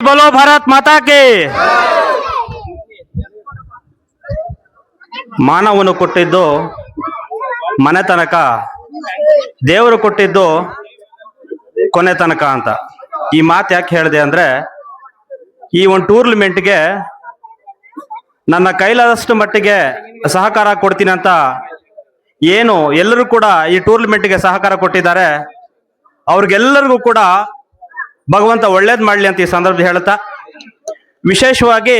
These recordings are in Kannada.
बोलो भारत माता के। ಮಾನವನು ಕೊಟ್ಟಿದ್ದು ಮನೆ ತನಕ, ದೇವರು ಕೊಟ್ಟಿದ್ದು ಕೊನೆ ತನಕ ಅಂತ. ಈ ಮಾತು ಯಾಕೆ ಹೇಳಿದೆ ಅಂದ್ರೆ, ಈ ಒಂದು ಟೂರ್ನಮೆಂಟ್ಗೆ ನನ್ನ ಕೈಲಾದಷ್ಟು ಮಟ್ಟಿಗೆ ಸಹಕಾರ ಕೊಡ್ತೀನಿ ಅಂತ ಏನು ಎಲ್ಲರೂ ಕೂಡ ಈ ಟೂರ್ನಮೆಂಟ್ಗೆ ಸಹಕಾರ ಕೊಟ್ಟಿದ್ದಾರೆ, ಅವ್ರಿಗೆಲ್ಲರಿಗೂ ಕೂಡ ಭಗವಂತ ಒಳ್ಳೇದ್ ಮಾಡ್ಲಿ ಅಂತ ಈ ಸಂದರ್ಭ ಹೇಳ್ತಾ, ವಿಶೇಷವಾಗಿ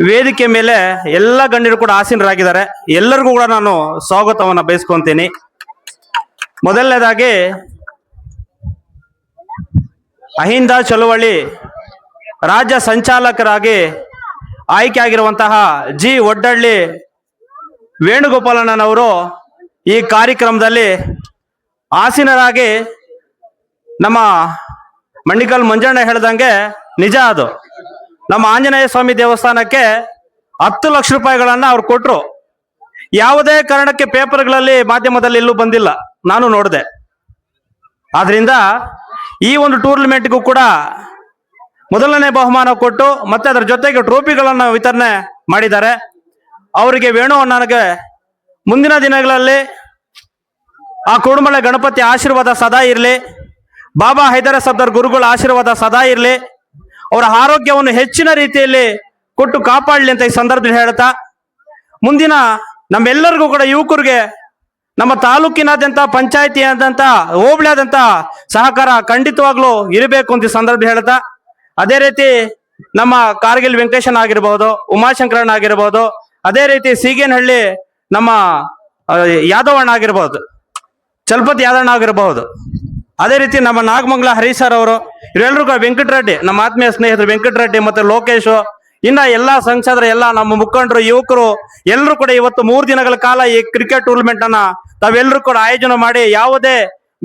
ವೇದಿಕೆ ಮೇಲೆ ಎಲ್ಲ ಗಣ್ಯರು ಕೂಡ ಆಸೀನರಾಗಿದ್ದಾರೆ. ಎಲ್ಲರಿಗೂ ಕೂಡ ನಾನು ಸ್ವಾಗತವನ್ನ ಬಯಸ್ಕೊಂತೀನಿ. ಮೊದಲನೇದಾಗಿ ಅಹಿಂದ ಚಳುವಳಿ ರಾಜ್ಯ ಸಂಚಾಲಕರಾಗಿ ಆಯ್ಕೆ ಆಗಿರುವಂತಹ ಜಿ ಒಡ್ಡಳ್ಳಿ ವೇಣುಗೋಪಾಲಣ್ಣನವರು ಈ ಕಾರ್ಯಕ್ರಮದಲ್ಲಿ ಆಸೀನರಾಗಿ, ನಮ್ಮ ಮಂಡಿಕಲ್ ಮಂಜಣ್ಣ ಹೇಳ್ದಂಗೆ ನಿಜ ಅದು, ನಮ್ಮ ಆಂಜನೇಯ ಸ್ವಾಮಿ ದೇವಸ್ಥಾನಕ್ಕೆ 10 ಲಕ್ಷ ರೂಪಾಯಿಗಳನ್ನ ಅವ್ರು ಕೊಟ್ರು. ಯಾವುದೇ ಕಾರಣಕ್ಕೆ ಪೇಪರ್ಗಳಲ್ಲಿ ಮಾಧ್ಯಮದಲ್ಲಿ ಎಲ್ಲೂ ಬಂದಿಲ್ಲ, ನಾನು ನೋಡಿದೆ. ಆದ್ರಿಂದ ಈ ಒಂದು ಟೂರ್ನಮೆಂಟ್ಗೂ ಕೂಡ ಮೊದಲನೇ ಬಹುಮಾನ ಕೊಟ್ಟು ಮತ್ತೆ ಅದರ ಜೊತೆಗೆ ಟ್ರೋಫಿಗಳನ್ನು ವಿತರಣೆ ಮಾಡಿದ್ದಾರೆ. ಅವರಿಗೆ ವೇಣು ಅಣ್ಣನಿಗೆ ಮುಂದಿನ ದಿನಗಳಲ್ಲಿ ಆ ಕುರುಮಳೆ ಗಣಪತಿ ಆಶೀರ್ವಾದ ಸದಾ ಇರಲಿ, ಬಾಬಾ ಹೈದರ ಸಫ್ದರ್ ಗುರುಗಳ ಆಶೀರ್ವಾದ ಸದಾ ಇರಲಿ, ಅವರ ಆರೋಗ್ಯವನ್ನು ಹೆಚ್ಚಿನ ರೀತಿಯಲ್ಲಿ ಕೊಟ್ಟು ಕಾಪಾಡಲಿ ಅಂತ ಈ ಸಂದರ್ಭದಲ್ಲಿ ಹೇಳ್ತಾ, ಮುಂದಿನ ನಮ್ಮೆಲ್ಲರಿಗೂ ಕೂಡ ಯುವಕರಿಗೆ ನಮ್ಮ ತಾಲೂಕಿನಾದ್ಯಂತ, ಪಂಚಾಯತಿಯಾದಂತ, ಹೋಬಳಿಯಾದಂತ ಸಹಕಾರ ಖಂಡಿತವಾಗ್ಲೂ ಇರಬೇಕು ಅಂತ ಈ ಸಂದರ್ಭದಲ್ಲಿ ಹೇಳ್ತಾ, ಅದೇ ರೀತಿ ನಮ್ಮ ಕಾರ್ಗಿಲ್ ವೆಂಕಟೇಶನ್ ಆಗಿರ್ಬಹುದು, ಉಮಾಶಂಕರಣ್ಣ ಆಗಿರ್ಬಹುದು, ಅದೇ ರೀತಿ ಸೀಗೇನಹಳ್ಳಿ ನಮ್ಮ ಯಾದವಣ್ಣ ಆಗಿರ್ಬಹುದು, ಚಲಪತಿ ಯಾದಣ್ಣ ಆಗಿರಬಹುದು, ಅದೇ ರೀತಿ ನಮ್ಮ ನಾಗಮಂಗಲ ಹರೀಶ್ ಅವರು, ಇವರೆಲ್ಲರಿಗೂ ವೆಂಕಟರೆಡ್ಡಿ, ನಮ್ಮ ಆತ್ಮೀಯ ಸ್ನೇಹಿತರು ವೆಂಕಟರೆಡ್ಡಿ ಮತ್ತೆ ಲೋಕೇಶ್, ಇನ್ನ ಎಲ್ಲಾ ಸಂಸದರು, ಎಲ್ಲ ನಮ್ಮ ಮುಖಂಡರು, ಯುವಕರು ಎಲ್ಲರೂ ಕೂಡ ಇವತ್ತು 3 ದಿನಗಳ ಕಾಲ ಈ ಕ್ರಿಕೆಟ್ ಟೂರ್ನಮೆಂಟ್ ಅನ್ನ ತಾವೆಲ್ಲರೂ ಕೂಡ ಆಯೋಜನೆ ಮಾಡಿ, ಯಾವುದೇ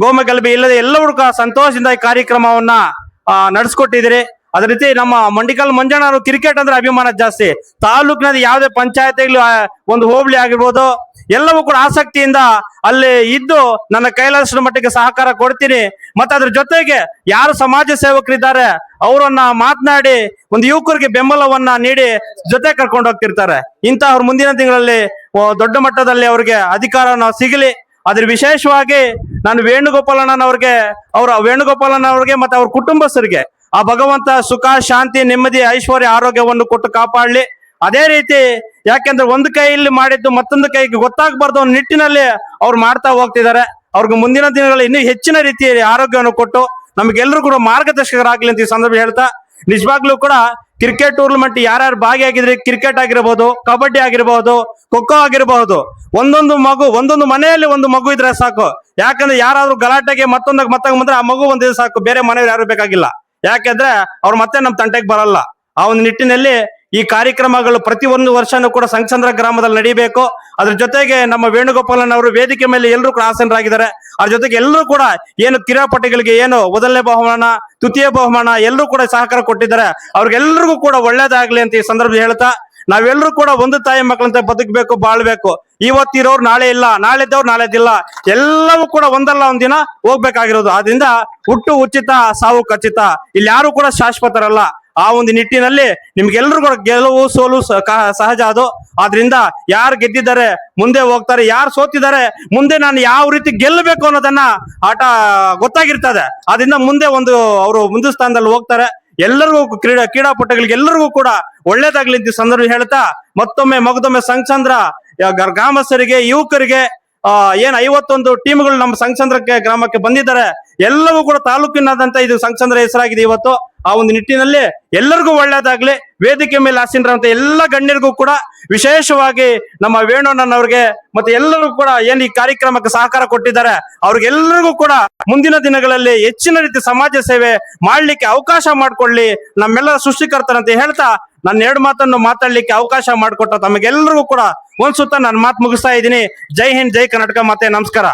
ಗೋಮಗಲಭೆ ಇಲ್ಲದೆ ಎಲ್ಲರೂ ಕೂಡ ಸಂತೋಷದಿಂದ ಈ ಕಾರ್ಯಕ್ರಮವನ್ನ ನಡೆಸ್ಕೊಟ್ಟಿದ್ದೀರಿ. ಅದೇ ರೀತಿ ನಮ್ಮ ಮಂಡಿಕಲ್ ಮಂಜಣ್ಣ ಕ್ರಿಕೆಟ್ ಅಂದ್ರೆ ಅಭಿಮಾನ ಜಾಸ್ತಿ. ತಾಲೂಕಿನಲ್ಲಿ ಯಾವುದೇ ಪಂಚಾಯತಿಗಳು, ಒಂದು ಹೋಬಳಿ ಆಗಿರ್ಬೋದು, ಎಲ್ಲವೂ ಕೂಡ ಆಸಕ್ತಿಯಿಂದ ಅಲ್ಲಿ ಇದ್ದು ನನ್ನ ಕೈಲಾದಷ್ಟು ಮಟ್ಟಿಗೆ ಸಹಕಾರ ಕೊಡ್ತೀನಿ. ಮತ್ತೆ ಅದ್ರ ಜೊತೆಗೆ ಯಾರು ಸಮಾಜ ಸೇವಕರಿದ್ದಾರೆ ಅವರನ್ನ ಮಾತನಾಡಿ ಒಂದು ಯುವಕರಿಗೆ ಬೆಂಬಲವನ್ನ ನೀಡಿ ಜೊತೆ ಕರ್ಕೊಂಡು ಹೋಗ್ತಿರ್ತಾರೆ. ಇಂತಹವ್ರು ಮುಂದಿನ ತಿಂಗಳಲ್ಲಿ ದೊಡ್ಡ ಮಟ್ಟದಲ್ಲಿ ಅವ್ರಿಗೆ ಅಧಿಕಾರನ ಸಿಗಲಿ. ಅದ್ರ ವಿಶೇಷವಾಗಿ ನಾನು ವೇಣುಗೋಪಾಲಣ್ಣನವ್ರಿಗೆ, ವೇಣುಗೋಪಾಲಣ್ಣವ್ರಿಗೆ ಮತ್ತೆ ಅವ್ರ ಕುಟುಂಬಸ್ಥರಿಗೆ ಆ ಭಗವಂತ ಸುಖ, ಶಾಂತಿ, ನೆಮ್ಮದಿ, ಐಶ್ವರ್ಯ, ಆರೋಗ್ಯವನ್ನು ಕೊಟ್ಟು ಕಾಪಾಡಲಿ. ಅದೇ ರೀತಿ ಯಾಕೆಂದ್ರೆ ಒಂದು ಕೈಯಲ್ಲಿ ಮಾಡಿದ್ದು ಮತ್ತೊಂದು ಕೈಗೆ ಗೊತ್ತಾಗಬಾರ್ದು ಅನ್ನೋ ನಿಟ್ಟಿನಲ್ಲಿ ಅವ್ರು ಮಾಡ್ತಾ ಹೋಗ್ತಿದ್ದಾರೆ. ಅವ್ರಿಗೆ ಮುಂದಿನ ದಿನಗಳಲ್ಲಿ ಇನ್ನೂ ಹೆಚ್ಚಿನ ರೀತಿಯಲ್ಲಿ ಆರೋಗ್ಯವನ್ನು ಕೊಟ್ಟು ನಮಗೆಲ್ಲರೂ ಕೂಡ ಮಾರ್ಗದರ್ಶಕರಾಗ್ಲಿ ಅಂತ ಈ ಸಂದರ್ಭ ಹೇಳ್ತಾ, ನಿಜವಾಗ್ಲೂ ಕೂಡ ಕ್ರಿಕೆಟ್ ಟೂರ್ನಮೆಂಟ್ ಯಾರ್ಯಾರು ಭಾಗಿಯಾಗಿದ್ರೆ, ಕ್ರಿಕೆಟ್ ಆಗಿರಬಹುದು, ಕಬಡ್ಡಿ ಆಗಿರಬಹುದು, ಖೋಖೋ ಆಗಿರಬಹುದು, ಒಂದೊಂದು ಮನೆಯಲ್ಲಿ ಒಂದು ಮಗು ಇದ್ರೆ ಸಾಕು. ಯಾಕಂದ್ರೆ ಯಾರಾದ್ರೂ ಗಲಾಟೆಗೆ ಮತ್ತೊಂದಾಗ ಬಂದ್ರೆ ಆ ಮಗು ಒಂದಿದ್ರೆ ಸಾಕು, ಬೇರೆ ಮನೆಯವ್ರು ಯಾರು ಬೇಕಾಗಿಲ್ಲ. ಯಾಕೆಂದ್ರೆ ಅವ್ರು ಮತ್ತೆ ನಮ್ಮ ತಂಟೆಗೆ ಬರಲ್ಲ. ಆ ಒಂದು ನಿಟ್ಟಿನಲ್ಲಿ ಈ ಕಾರ್ಯಕ್ರಮಗಳು ಪ್ರತಿ ಒಂದು ವರ್ಷನೂ ಕೂಡ ಸಂಕಸಂದ್ರ ಗ್ರಾಮದಲ್ಲಿ ನಡೀಬೇಕು. ಅದ್ರ ಜೊತೆಗೆ ನಮ್ಮ ವೇಣುಗೋಪಾಲನ್ ಅವರು ವೇದಿಕೆ ಮೇಲೆ ಎಲ್ಲರೂ ಕೂಡ ಆಸೀನರಾಗಿದ್ದಾರೆ. ಅದ್ರ ಜೊತೆಗೆ ಎಲ್ಲರೂ ಕೂಡ ಏನು ಕ್ರೀಡಾಪಟುಗಳಿಗೆ ಏನು ಮೊದಲನೇ ಬಹುಮಾನ, ತೃತೀಯ ಬಹುಮಾನ ಎಲ್ಲರೂ ಕೂಡ ಸಹಕಾರ ಕೊಟ್ಟಿದ್ದಾರೆ. ಅವ್ರಿಗೆಲ್ಲರಿಗೂ ಕೂಡ ಒಳ್ಳೇದಾಗ್ಲಿ ಅಂತ ಈ ಸಂದರ್ಭದಲ್ಲಿ ಹೇಳ್ತಾ, ನಾವೆಲ್ಲರೂ ಕೂಡ ಒಂದು ತಾಯಿ ಮಕ್ಕಳಂತ ಬದುಕಬೇಕು, ಬಾಳ್ಬೇಕು. ಇವತ್ತಿರೋರು ನಾಳೆ ಇಲ್ಲ, ನಾಳೆದವ್ರು ನಾಳೆದಿಲ್ಲ, ಎಲ್ಲವೂ ಕೂಡ ಒಂದಲ್ಲ ಒಂದಿನ ಹೋಗ್ಬೇಕಾಗಿರೋದು. ಆದ್ರಿಂದ ಹುಟ್ಟು ಉಚಿತ, ಸಾವು ಖಚಿತ, ಇಲ್ಲಿ ಯಾರು ಕೂಡ ಶಾಶ್ವತರಲ್ಲ. ಆ ಒಂದು ನಿಟ್ಟಿನಲ್ಲಿ ನಿಮ್ಗೆಲ್ಲರೂ ಕೂಡ ಗೆಲುವು ಸೋಲು ಸಹಜ ಅದು. ಆದ್ರಿಂದ ಯಾರು ಗೆದ್ದಿದ್ದಾರೆ ಮುಂದೆ ಹೋಗ್ತಾರೆ, ಯಾರು ಸೋತಿದ್ದಾರೆ ಮುಂದೆ ನಾನು ಯಾವ ರೀತಿ ಗೆಲ್ಲಬೇಕು ಅನ್ನೋದನ್ನ ಆಟ ಗೊತ್ತಾಗಿರ್ತದೆ. ಆದ್ರಿಂದ ಮುಂದೆ ಅವರು ಮುಂದೆ ಸ್ಥಾನದಲ್ಲಿ ಹೋಗ್ತಾರೆ. ಎಲ್ಲರಿಗೂ ಕ್ರೀಡಾಪಟುಗಳಿಗೆ ಎಲ್ಲರಿಗೂ ಕೂಡ ಒಳ್ಳೇದಾಗ್ಲಿ ಅಂತ ಸಂದರ್ಭ ಹೇಳ್ತಾ, ಮತ್ತೊಮ್ಮೆ ಮಗದೊಮ್ಮೆ ಸಂಕಸಂದ್ರ ಗ್ರಾಮಸ್ಥರಿಗೆ, ಯುವಕರಿಗೆ, ಏನ್ 51 ಟೀಮ್ಗಳು ನಮ್ಮ ಸಂಕಸಂದ್ರಕ್ಕೆ ಗ್ರಾಮಕ್ಕೆ ಬಂದಿದ್ದಾರೆ. ಎಲ್ಲವೂ ಕೂಡ ತಾಲೂಕಿನಾದಂತ ಇದು ಸಂಕಸಂದ್ರ ಹೆಸರಾಗಿದೆ ಇವತ್ತು. ಆ ಒಂದು ನಿಟ್ಟಿನಲ್ಲಿ ಎಲ್ಲರಿಗೂ ಒಳ್ಳೇದಾಗ್ಲಿ. ವೇದಿಕೆ ಮೇಲೆ ಆಸೀನರಂತ ಎಲ್ಲ ಗಣ್ಯರಿಗೂ ಕೂಡ, ವಿಶೇಷವಾಗಿ ನಮ್ಮ ವೇಣುಣ್ಣನವ್ರಿಗೆ ಮತ್ತೆ ಎಲ್ಲರೂ ಕೂಡ ಏನ್ ಈ ಕಾರ್ಯಕ್ರಮಕ್ಕೆ ಸಹಕಾರ ಕೊಟ್ಟಿದ್ದಾರೆ ಅವ್ರಿಗೆಲ್ಲರಿಗೂ ಕೂಡ ಮುಂದಿನ ದಿನಗಳಲ್ಲಿ ಹೆಚ್ಚಿನ ರೀತಿ ಸಮಾಜ ಸೇವೆ ಮಾಡ್ಲಿಕ್ಕೆ ಅವಕಾಶ ಮಾಡಿಕೊಳ್ಳಿ ನಮ್ಮೆಲ್ಲರ ಸೃಷ್ಟಿಕರ್ತರಂತ ಹೇಳ್ತಾ, ನನ್ನ 2 ಮಾತನ್ನು ಮಾತಾಡ್ಲಿಕ್ಕೆ ಅವಕಾಶ ಮಾಡಿಕೊಟ್ಟ ತಮಗೆಲ್ಲರಿಗೂ ಕೂಡ ಒಂದ್ ಸುತ್ತ ನಾನು ಮಾತು ಮುಗಿಸ್ತಾ ಇದ್ದೀನಿ. ಜೈ ಹಿಂದ್, ಜೈ ಕರ್ನಾಟಕ, ಮತ್ತೆ ನಮಸ್ಕಾರ.